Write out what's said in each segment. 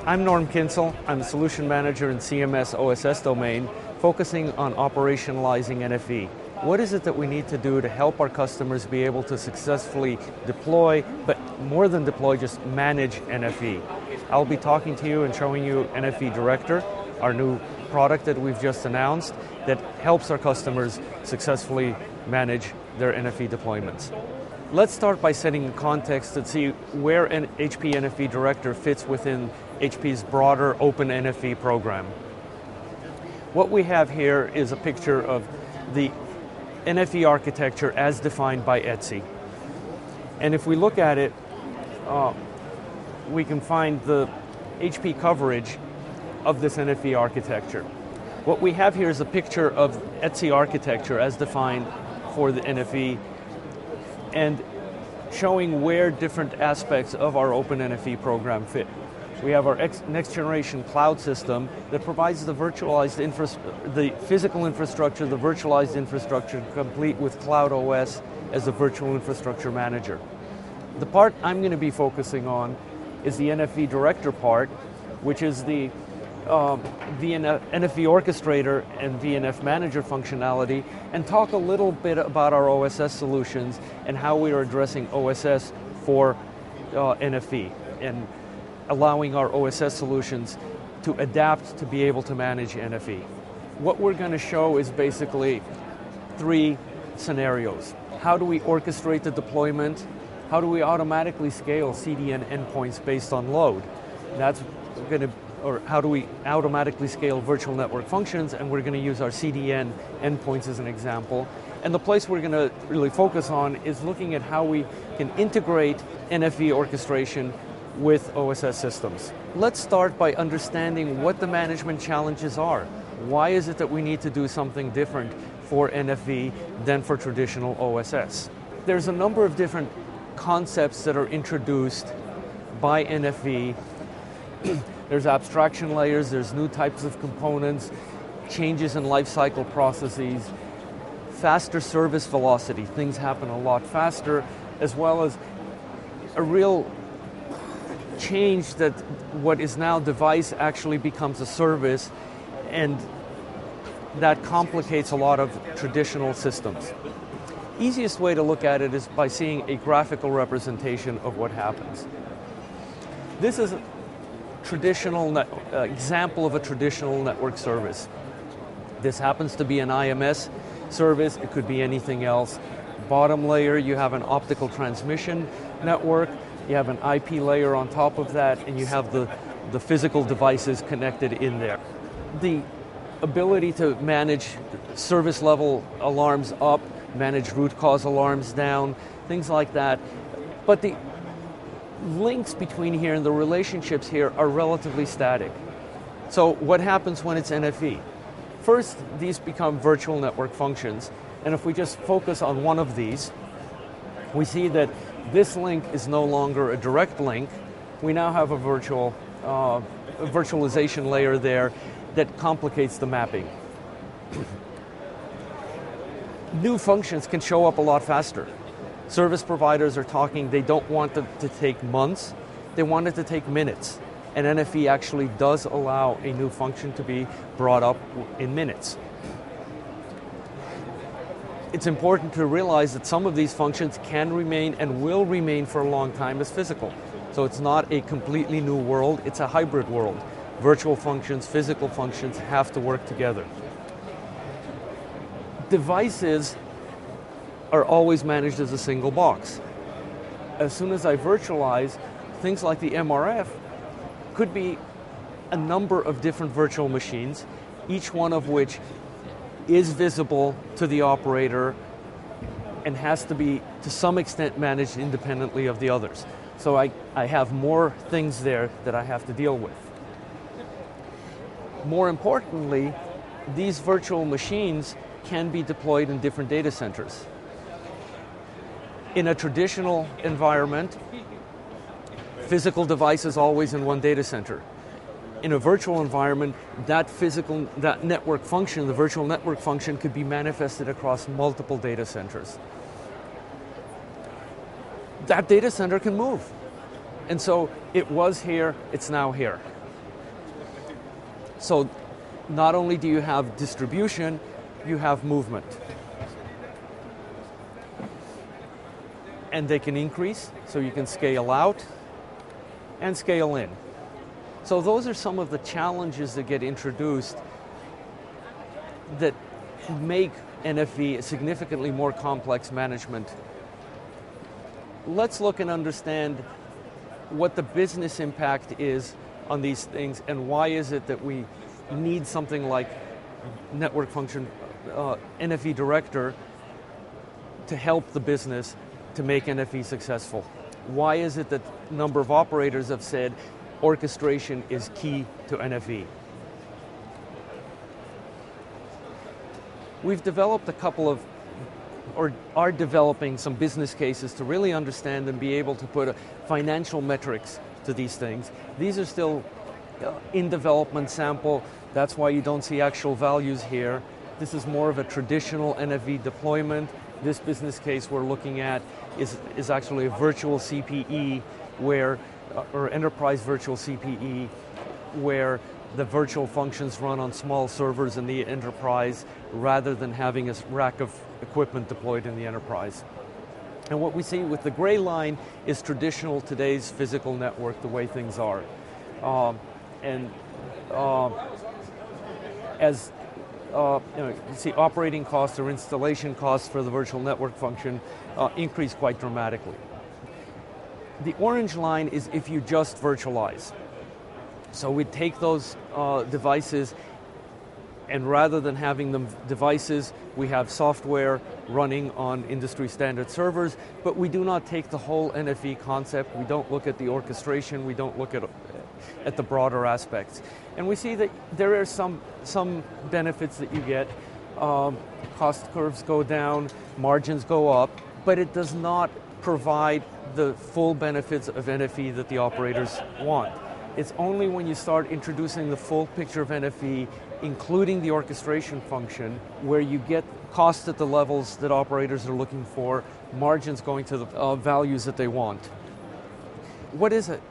I'm Norm Kincl. I'm a solution manager in CMS OSS domain, focusing on operationalizing NFV. What is it that we need to do to help our customers be able to successfully deploy, but more than deploy, just manage NFV? I'll be talking to you and showing you NFV Director, our new product that we've just announced that helps our customers successfully manage their NFV deployments. Let's start by setting the context to see where HP NFV Director fits within HP's broader Open NFV program. What we have here is a picture of the NFV architecture as defined by ETSI. And if we look at it, we can find the HP coverage of this NFV architecture. What we have here is a picture of ETSI architecture as defined for the NFV and showing where different aspects of our Open NFV program fit. We have our next generation cloud system that provides the virtualized the physical infrastructure, the virtualized infrastructure, complete with Cloud OS as a virtual infrastructure manager. The part I'm going to be focusing on is the NFV Director part, which is the NFV Orchestrator and Vnf Manager functionality, and talk a little bit about our OSS solutions and how we are addressing OSS for NFV and allowing our OSS solutions to adapt to be able to manage NFV. What we're going to show is basically three scenarios. How do we orchestrate the deployment? How do we automatically scale CDN endpoints based on load? That's going to or how do we automatically scale virtual network functions, and we're going to use our CDN endpoints as an example. And the place we're going to really focus on is looking at how we can integrate NFV orchestration with OSS systems. Let's start by understanding what the management challenges are. Why is it that we need to do something different for NFV than for traditional OSS? There's a number of different concepts that are introduced by NFV. There's abstraction layers, there's new types of components, changes in lifecycle processes, faster service velocity, things happen a lot faster, as well as a real change that what is now device actually becomes a service, and that complicates a lot of traditional systems. Easiest way to look at it is by seeing a graphical representation of what happens. This is traditional example of a traditional network service. This happens to be an IMS service, it could be anything else. Bottom layer, you have an optical transmission network, you have an IP layer on top of that, and you have the physical devices connected in there. The ability to manage service level alarms up, manage root cause alarms down, things like that. But the links between here and the relationships here are relatively static. So what happens when it's NFV? First, these become virtual network functions, and if we just focus on one of these, we see that this link is no longer a direct link. We now have a virtualization layer there that complicates the mapping. New functions can show up a lot faster. Service providers are talking, they don't want it to take months, they want it to take minutes. And NFV actually does allow a new function to be brought up in minutes. It's important to realize that some of these functions can remain and will remain for a long time as physical. So it's not a completely new world, it's a hybrid world. Virtual functions, physical functions have to work together. Devices are always managed as a single box. As soon as I virtualize, things like the MRF could be a number of different virtual machines, each one of which is visible to the operator and has to be, to some extent, managed independently of the others. So I have more things there that I have to deal with. More importantly, these virtual machines can be deployed in different data centers. In a traditional environment, physical device is always in one data center. In a virtual environment, that network function, the virtual network function, could be manifested across multiple data centers. That data center can move. And so it was here, it's now here. So not only do you have distribution, you have movement. And they can increase, so you can scale out and scale in. So those are some of the challenges that get introduced that make NFV a significantly more complex management. Let's look and understand what the business impact is on these things and why is it that we need something like network function NFV director to help the business to make NFV successful. Why is it that a number of operators have said orchestration is key to NFV? We've developed a couple of, or are developing some business cases to really understand and be able to put financial metrics to these things. These are still in development sample, that's why you don't see actual values here. This is more of a traditional NFV deployment. This business case we're looking at is actually a virtual CPE where, or enterprise virtual CPE, where the virtual functions run on small servers in the enterprise rather than having a rack of equipment deployed in the enterprise. And what we see with the gray line is traditional today's physical network, the way things are. As you see, operating costs or installation costs for the virtual network function increase quite dramatically. The orange line is if you just virtualize. So we take those devices, and rather than having them devices, we have software running on industry standard servers, but we do not take the whole NFV concept. We don't look at the orchestration, we don't look at the broader aspects. And we see that there are some benefits that you get. Cost curves go down, margins go up, but it does not provide the full benefits of NFV that the operators want. It's only when you start introducing the full picture of NFV, including the orchestration function, where you get cost at the levels that operators are looking for, margins going to the values that they want. What is it,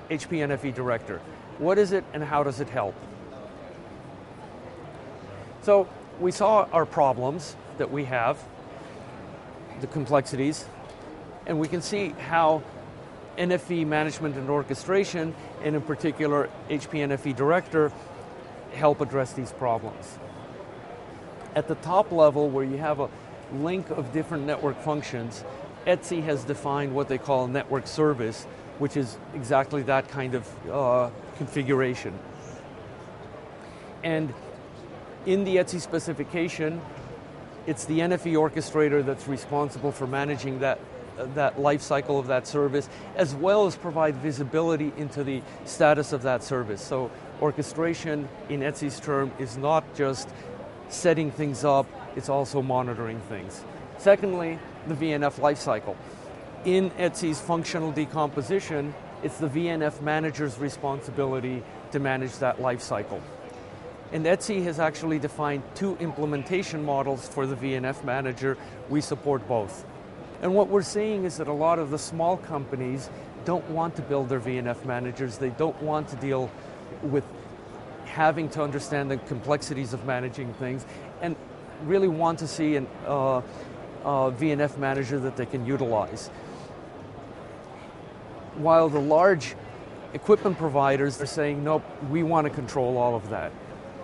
HP NFV Director? What is it and how does it help? So we saw our problems that we have, the complexities, and we can see how NFV Management and Orchestration, and in particular HP NFV Director, help address these problems. At the top level, where you have a link of different network functions, ETSI has defined what they call a network service, which is exactly that kind of configuration. And in the ETSI specification, it's the NFV orchestrator that's responsible for managing that life cycle of that service, as well as provide visibility into the status of that service. So orchestration, in ETSI's term, is not just setting things up, it's also monitoring things. Secondly, the Vnf Lifecycle. In ETSI's functional decomposition, it's the Vnf manager's responsibility to manage that life cycle. And ETSI has actually defined 2 implementation models for the Vnf manager. We support both. And what we're seeing is that a lot of the small companies don't want to build their Vnf managers. They don't want to deal with having to understand the complexities of managing things, and really want to see a Vnf manager that they can utilize. While the large equipment providers are saying, nope, we want to control all of that.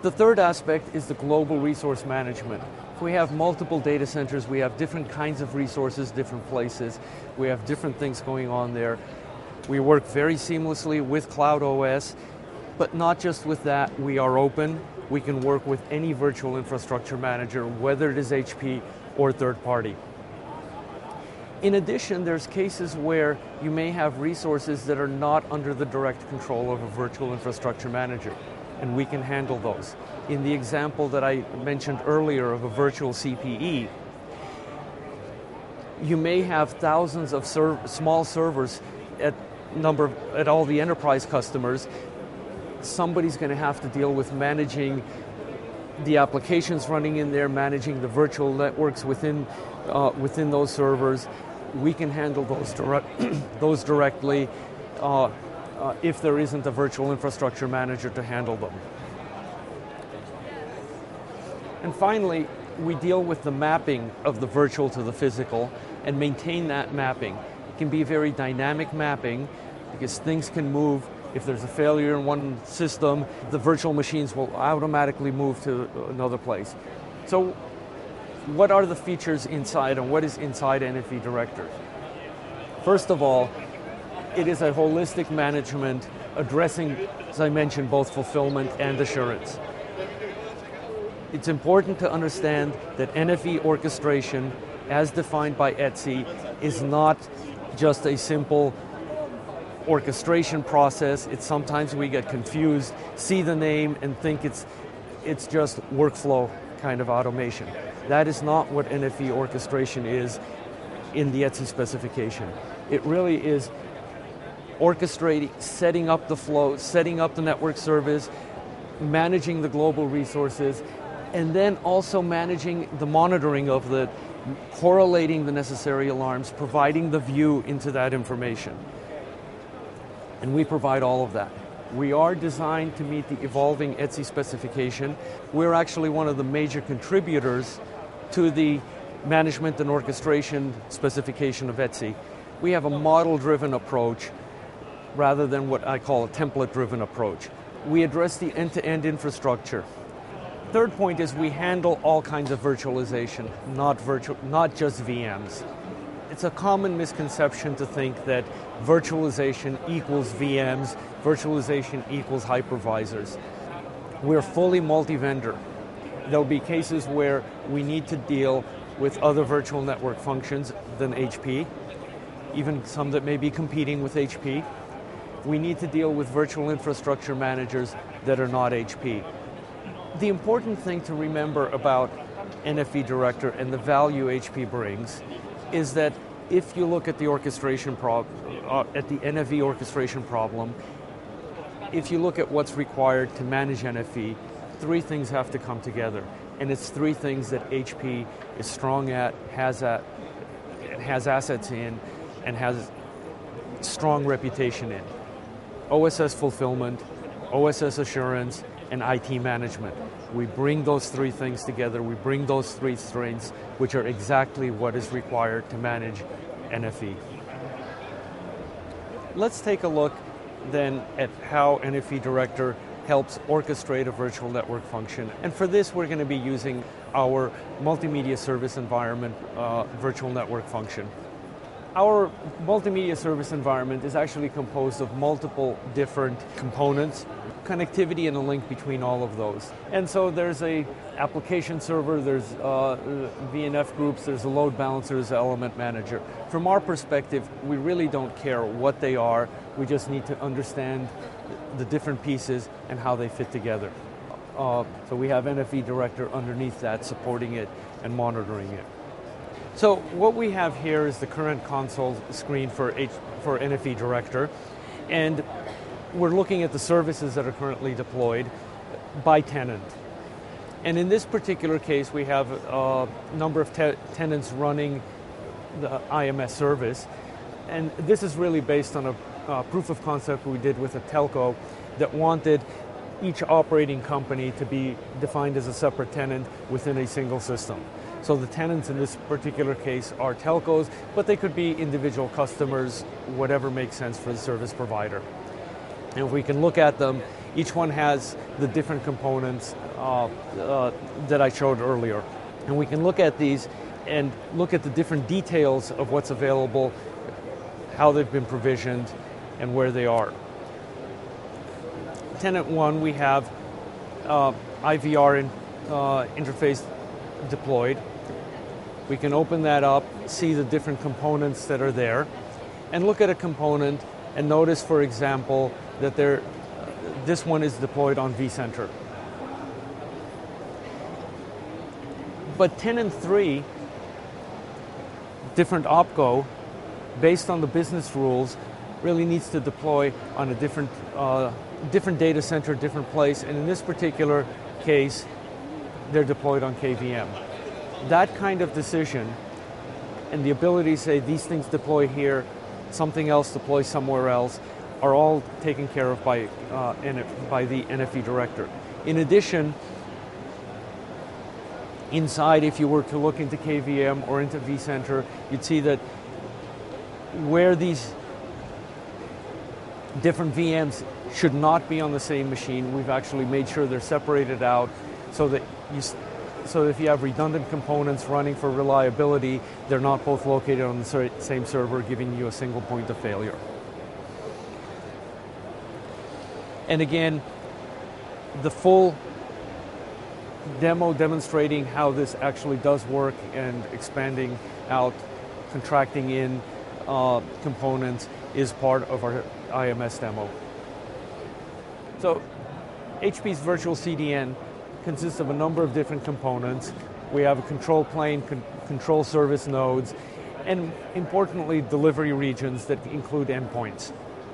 The third aspect is the global resource management. If we have multiple data centers, we have different kinds of resources, different places, we have different things going on there. We work very seamlessly with Cloud OS, but not just with that, we are open. We can work with any virtual infrastructure manager, whether it is HP or third party. In addition, there's cases where you may have resources that are not under the direct control of a virtual infrastructure manager, and we can handle those. In the example that I mentioned earlier of a virtual CPE, you may have thousands of small servers at all the enterprise customers. Somebody's going to have to deal with managing the applications running in there, managing the virtual networks within those servers. We can handle those directly if there isn't a virtual infrastructure manager to handle them. And finally, we deal with the mapping of the virtual to the physical and maintain that mapping. It can be very dynamic mapping because things can move. If there's a failure in one system, the virtual machines will automatically move to another place. So what are the features inside and what is inside NFV Director? First of all, it is a holistic management addressing, as I mentioned, both fulfillment and assurance. It's important to understand that NFV orchestration, as defined by ETSI, is not just a simple orchestration process. It's sometimes we get confused, see the name and think it's just workflow kind of automation. That is not what NFV orchestration is in the ETSI specification. It really is orchestrating, setting up the flow, setting up the network service, managing the global resources, and then also managing the monitoring of the, correlating the necessary alarms, providing the view into that information. And we provide all of that. We are designed to meet the evolving ETSI specification. We're actually one of the major contributors to the management and orchestration specification of ETSI. We have a model-driven approach rather than what I call a template-driven approach. We address the end-to-end infrastructure. Third point is we handle all kinds of virtualization, not just VMs. It's a common misconception to think that virtualization equals VMs, virtualization equals hypervisors. We're fully multi-vendor. There'll be cases where we need to deal with other virtual network functions than HP, even some that may be competing with HP. We need to deal with virtual infrastructure managers that are not HP. The important thing to remember about NFV Director and the value HP brings is that if you look at the orchestration at the NFV orchestration problem, if you look at what's required to manage NFV, three things have to come together. And it's three things that HP is strong at, has assets in, and has strong reputation in. OSS fulfillment, OSS assurance, and IT management. We bring those three things together, we bring those three strengths, which are exactly what is required to manage NFV. Let's take a look then at how NFV Director helps orchestrate a virtual network function. And for this, we're going to be using our multimedia service environment virtual network function. Our multimedia service environment is actually composed of multiple different components, connectivity and a link between all of those. And so there's a application server, there's VNF groups, there's a load balancer, there's an element manager. From our perspective, we really don't care what they are, we just need to understand the different pieces and how they fit together. So we have NFV Director underneath that, supporting it and monitoring it. So what we have here is the current console screen for NFV Director, and we're looking at the services that are currently deployed by tenant. And in this particular case, we have a number of tenants running the IMS service, and this is really based on a proof of concept we did with a telco that wanted each operating company to be defined as a separate tenant within a single system. So the tenants in this particular case are telcos, but they could be individual customers, whatever makes sense for the service provider. And if we can look at them, each one has the different components that I showed earlier. And we can look at these and look at the different details of what's available, how they've been provisioned, and where they are. Tenant 1, we have IVR interface deployed. We can open that up, see the different components that are there, and look at a component and notice, for example, that this one is deployed on vCenter. But tenant 3, different opco, based on the business rules, really needs to deploy on a different data center, different place, and in this particular case, they're deployed on KVM. That kind of decision and the ability to say these things deploy here, something else deploy somewhere else, are all taken care of by the NFV Director. In addition, Inside, if you were to look into KVM or into vCenter, you'd see that where these different VMs should not be on the same machine, we've actually made sure they're separated out so that if you have redundant components running for reliability, they're not both located on the same server, giving you a single point of failure. And again, the full demo demonstrating how this actually does work and expanding out, contracting in components is part of our IMS demo. So HP's virtual CDN consists of a number of different components. We have a control plane, control service nodes, and importantly, delivery regions that include endpoints.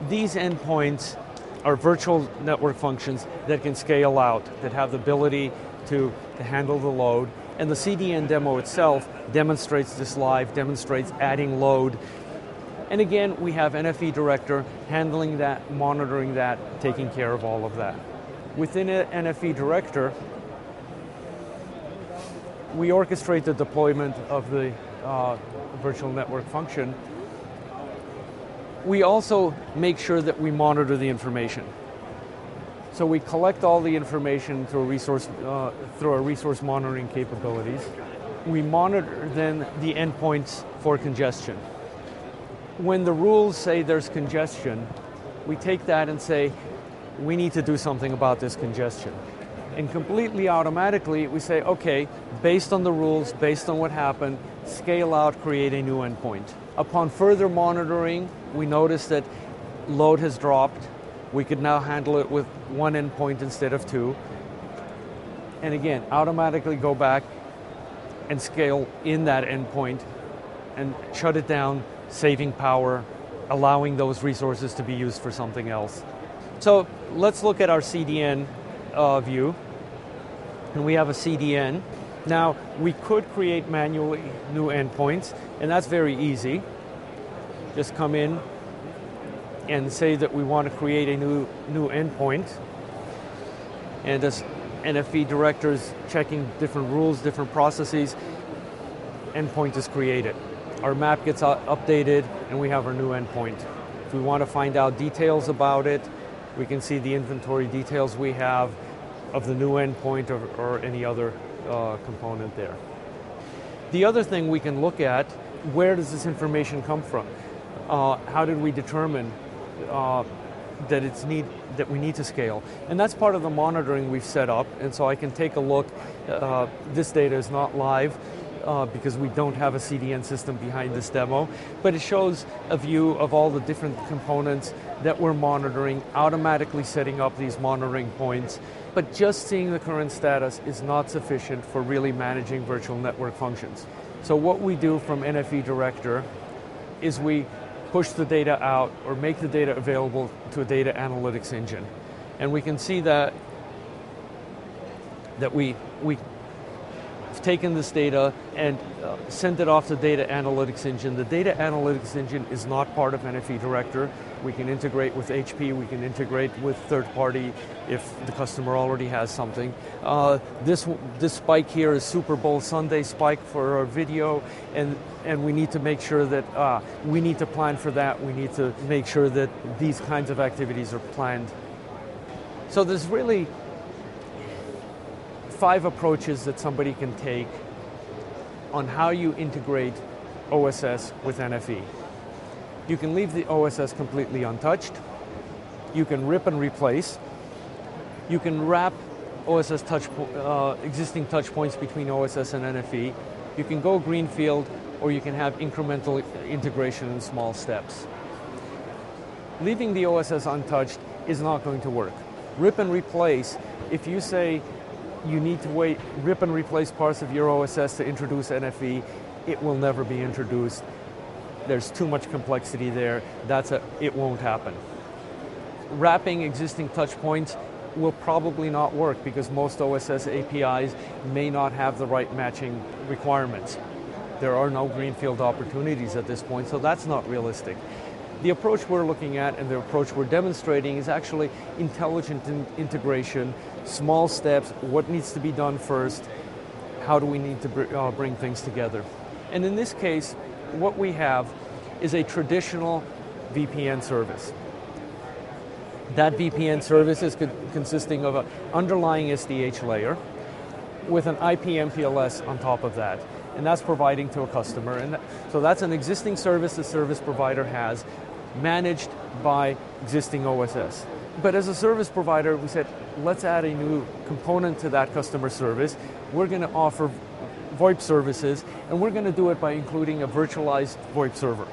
These endpoints are virtual network functions that can scale out, that have the ability to handle the load. And the CDN demo itself demonstrates this live, demonstrates adding load. And again, we have NFV Director handling that, monitoring that, taking care of all of that. Within NFV Director, we orchestrate the deployment of the virtual network function. We also make sure that we monitor the information. So we collect all the information through our resource monitoring capabilities. We monitor then the endpoints for congestion. When the rules say there's congestion, we take that and say, we need to do something about this congestion. And completely automatically, we say, okay, based on the rules, based on what happened, scale out, create a new endpoint. Upon further monitoring, we notice that load has dropped. We could now handle it with one endpoint instead of two. And again, automatically go back and scale in that endpoint and shut it down, saving power, allowing those resources to be used for something else. So let's look at our CDN view. And we have a CDN. Now, we could create manually new endpoints, and that's very easy. Just come in and say that we want to create a new endpoint. And as NFV directors checking different rules, different processes, endpoint is created. Our map gets updated, and we have our new endpoint. If we want to find out details about it, we can see the inventory details we have of the new endpoint or any other component there. The other thing we can look at, where does this information come from? How did we determine that we need to scale? And that's part of the monitoring we've set up, and so I can take a look. This data is not live because we don't have a CDN system behind this demo, but it shows a view of all the different components that we're monitoring, automatically setting up these monitoring points. But just seeing the current status is not sufficient for really managing virtual network functions. So what we do from NFV Director is we push the data out or make the data available to a data analytics engine. And we can see that we've taken this data and sent it off to data analytics engine. The data analytics engine is not part of NFV Director. We can integrate with HP, we can integrate with third party if the customer already has something. This spike here is Super Bowl Sunday spike for our video, and we need to make sure that we need to plan for that. We need to make sure that these kinds of activities are planned. So there's really 5 approaches that somebody can take on how you integrate OSS with NFV. You can leave the OSS completely untouched. You can rip and replace. You can wrap OSS existing touch points between OSS and NFV. You can go greenfield, or you can have incremental integration in small steps. Leaving the OSS untouched is not going to work. Rip and replace, if you say you need to rip and replace parts of your OSS to introduce NFV, it will never be introduced. There's too much complexity there. It won't happen. Wrapping existing touch points will probably not work because most OSS APIs may not have the right matching requirements. There are no greenfield opportunities at this point, so that's not realistic. The approach we're looking at and the approach we're demonstrating is actually intelligent integration, small steps, what needs to be done first, how do we need to bring things together. And in this case, what we have is a traditional VPN service. That VPN service is consisting of an underlying SDH layer with an IP MPLS on top of that, and that's providing to a customer. And so that's an existing service the service provider has, managed by existing OSS. But as a service provider, we said, let's add a new component to that customer service. We're going to offer VoIP services, and we're going to do it by including a virtualized VoIP server.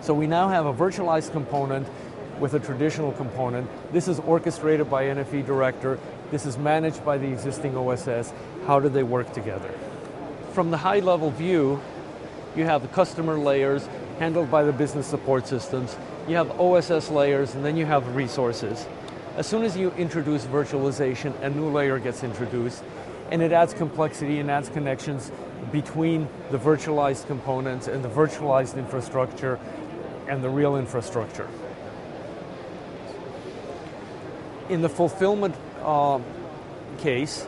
So we now have a virtualized component with a traditional component. This is orchestrated by NFV Director. This is managed by the existing OSS. How do they work together? From the high-level view, you have the customer layers handled by the business support systems. You have OSS layers, and then you have resources. As soon as you introduce virtualization, a new layer gets introduced, and it adds complexity and adds connections between the virtualized components and the virtualized infrastructure and the real infrastructure. In the fulfillment case,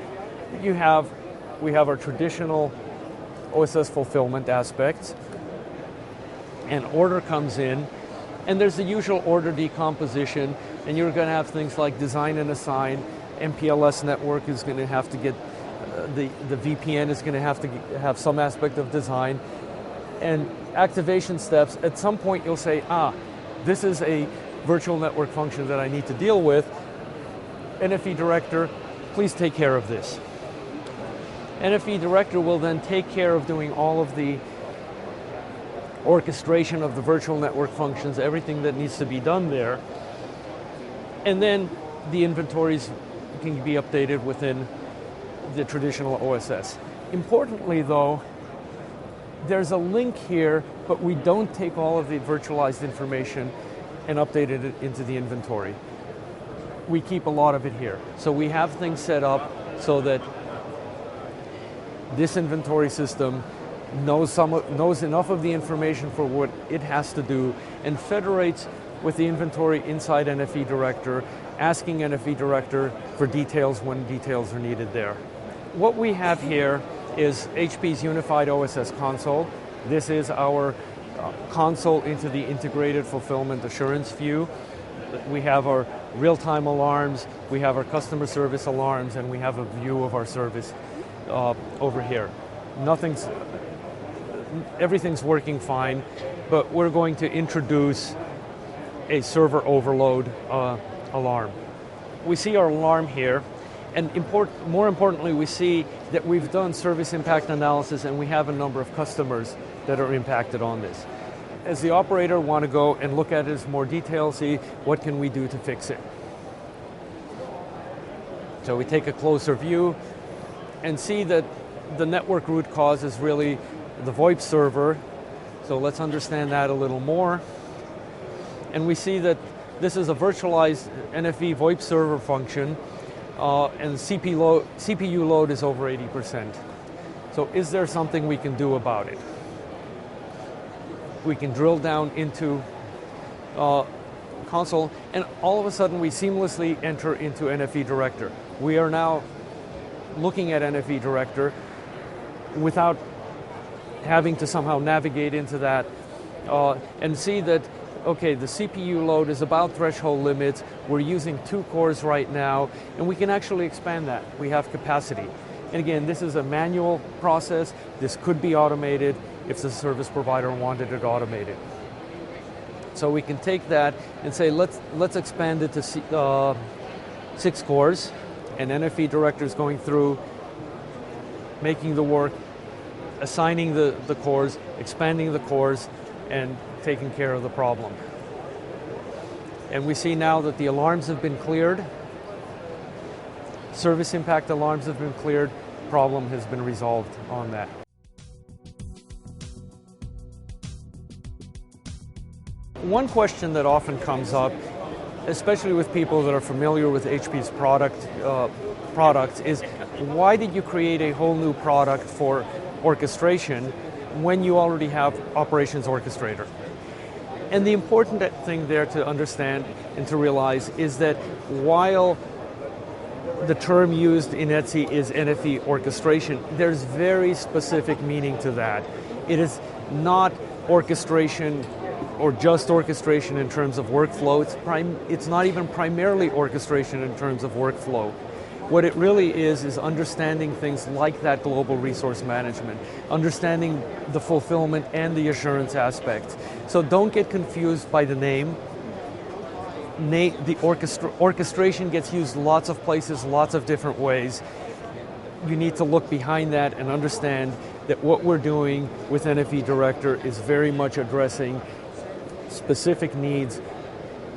we have our traditional OSS fulfillment aspects. An order comes in, and there's the usual order decomposition, and you're going to have things like design and assign. MPLS network is going to have to get, the VPN is going to have some aspect of design. And activation steps, at some point you'll say, this is a virtual network function that I need to deal with. NFV Director, please take care of this. NFV Director will then take care of doing all of the orchestration of the virtual network functions, everything that needs to be done there. And then the inventories can be updated within the traditional OSS. Importantly though, there's a link here, but we don't take all of the virtualized information and update it into the inventory. We keep a lot of it here. So we have things set up so that this inventory system knows enough of the information for what it has to do and federates with the inventory inside NFV Director, asking NFV Director for details when details are needed there. What we have here is HP's Unified OSS Console. This is our console into the integrated fulfillment assurance view. We have our real-time alarms, we have our customer service alarms, and we have a view of our service over here. Everything's working fine, but we're going to introduce a server overload alarm. We see our alarm here, and more importantly, we see that we've done service impact analysis and we have a number of customers that are impacted on this. As the operator, want to go and look at it in more detail, see what can we do to fix it. So we take a closer view and see that the network root cause is really the VoIP server. So let's understand that a little more. And we see that this is a virtualized NFV VoIP server function, and CPU load is over 80%. So is there something we can do about it? We can drill down into console, and all of a sudden we seamlessly enter into NFV Director. We are now looking at NFV Director without having to somehow navigate into that and see that, okay, the CPU load is about threshold limits. We're using 2 cores right now, and we can actually expand that. We have capacity. And again, this is a manual process. This could be automated if the service provider wanted it automated. So we can take that and say, let's expand it to 6 cores, and NFV Director is going through, making the work, assigning the cores, expanding the cores, and taking care of the problem. And we see now that the alarms have been cleared, service impact alarms have been cleared, problem has been resolved on that. One question that often comes up, especially with people that are familiar with HP's products, is why did you create a whole new product for orchestration when you already have Operations Orchestrator? And the important thing there to understand and to realize is that while the term used in ETSI is NFV orchestration. There's very specific meaning to that. It is not orchestration or just orchestration in terms of workflow. It's not even primarily orchestration in terms of workflow. What it really is understanding things like that global resource management, understanding the fulfillment and the assurance aspect. So don't get confused by the name. The orchestration gets used lots of places, lots of different ways. You need to look behind that and understand that what we're doing with NFV Director is very much addressing specific needs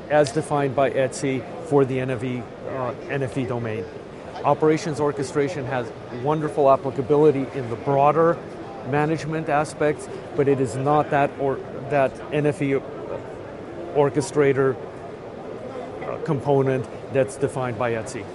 as defined by ETSI for the NFV domain. Operations orchestration has wonderful applicability in the broader management aspects, but it is not that NFV orchestrator component that's defined by ETSI.